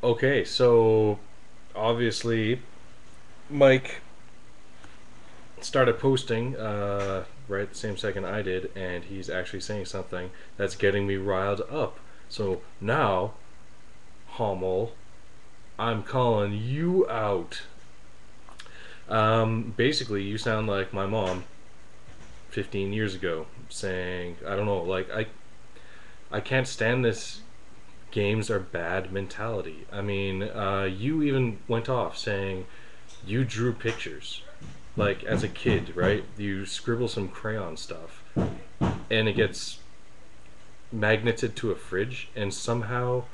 Okay, so obviously Mike started posting right the same second I did, and he's actually saying something that's getting me riled up. So now, Hommel, I'm calling you out. Basically, you sound like my mom 15 years ago saying, I don't know, like I can't stand this games are bad mentality. I mean, you even went off saying you drew pictures like as a kid, right? You scribble some crayon stuff and it gets magneted to a fridge, and somehow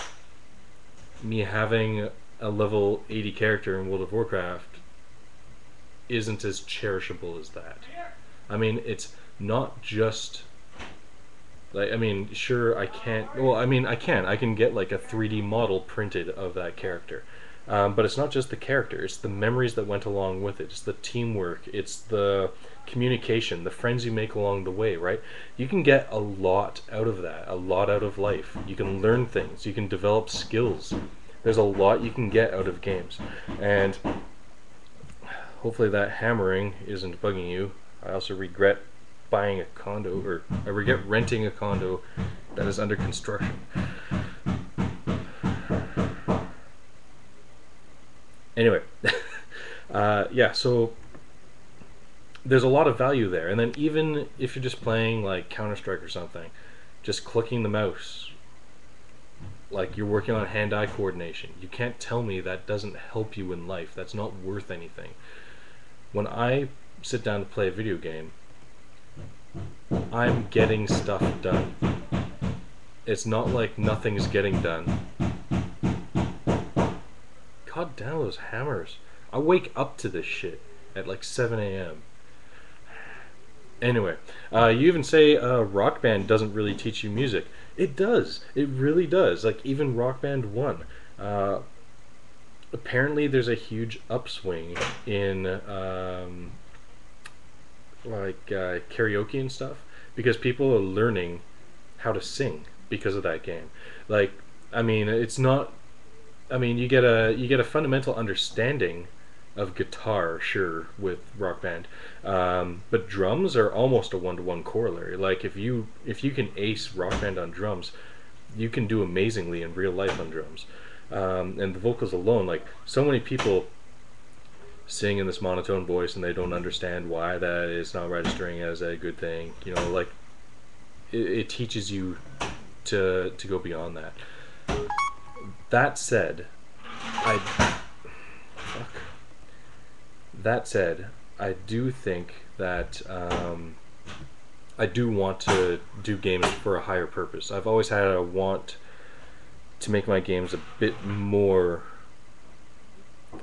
me having a level 80 character in World of Warcraft isn't as cherishable as that. I mean, it's not just like, I mean, sure, I can't. Well, I mean, I can. I can get like a 3D model printed of that character. But it's not just the character, it's the memories that went along with it. It's the teamwork, it's the communication, the friends you make along the way, right? You can get a lot out of that, a lot out of life. You can learn things, you can develop skills. There's a lot you can get out of games. And hopefully that hammering isn't bugging you. I also regret buying a condo, or I regret renting a condo that is under construction. Anyway, yeah, so there's a lot of value there. And then even if you're just playing like Counter-Strike or something, just clicking the mouse, like you're working on hand-eye coordination, you can't tell me that doesn't help you in life. That's not worth anything. When I sit down to play a video game, I'm getting stuff done. It's not like nothing's getting done. God damn those hammers. I wake up to this shit at like 7 a.m. Anyway, you even say Rock Band doesn't really teach you music. It does. It really does. Like even Rock Band 1. Apparently there's a huge upswing in karaoke and stuff because people are learning how to sing because of that game. Like, I mean, it's not. I mean, you get a fundamental understanding of guitar, sure, with Rock Band, but drums are almost a one-to-one corollary. Like if you can ace Rock Band on drums, you can do amazingly in real life on drums. And the vocals alone, like so many people sing in this monotone voice and they don't understand why that is not registering as a good thing. You know, like it teaches you to go beyond that. That said, I fuck. That said, I do think that I do want to do games for a higher purpose. I've always had a want to make my games a bit more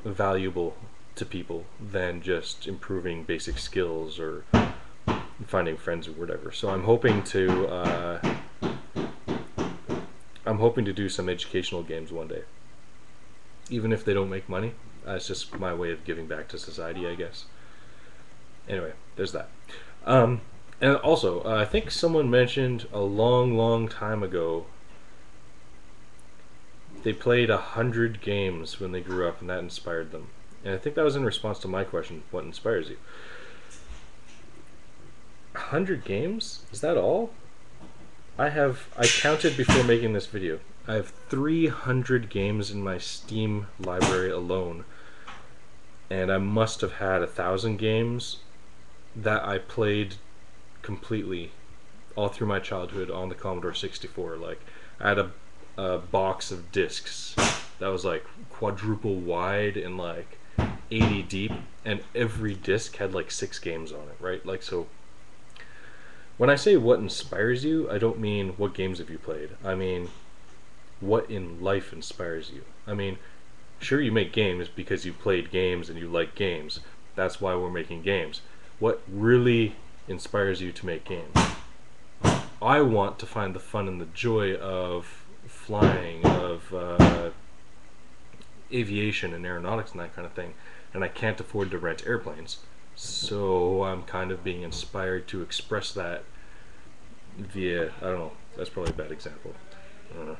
valuable to people than just improving basic skills or finding friends or whatever. So I'm hoping to do some educational games one day, even if they don't make money. It's just my way of giving back to society, I guess. Anyway, there's that. And also, I think someone mentioned a long, long time ago they played 100 games when they grew up and that inspired them. And I think that was in response to my question, what inspires you? 100 games? Is that all? I counted before making this video. I have 300 games in my Steam library alone, and I must have had 1,000 games that I played completely all through my childhood on the Commodore 64. Like, I had a box of discs that was like quadruple wide and like 80 deep, and every disc had like 6 games on it, right? Like, so when I say what inspires you, I don't mean what games have you played. I mean, what in life inspires you? I mean, sure, you make games because you played games and you like games. That's why we're making games. What really inspires you to make games? I want to find the fun and the joy of flying, of aviation and aeronautics and that kind of thing, and I can't afford to rent airplanes. So I'm kind of being inspired to express that via, I don't know, that's probably a bad example. I don't know.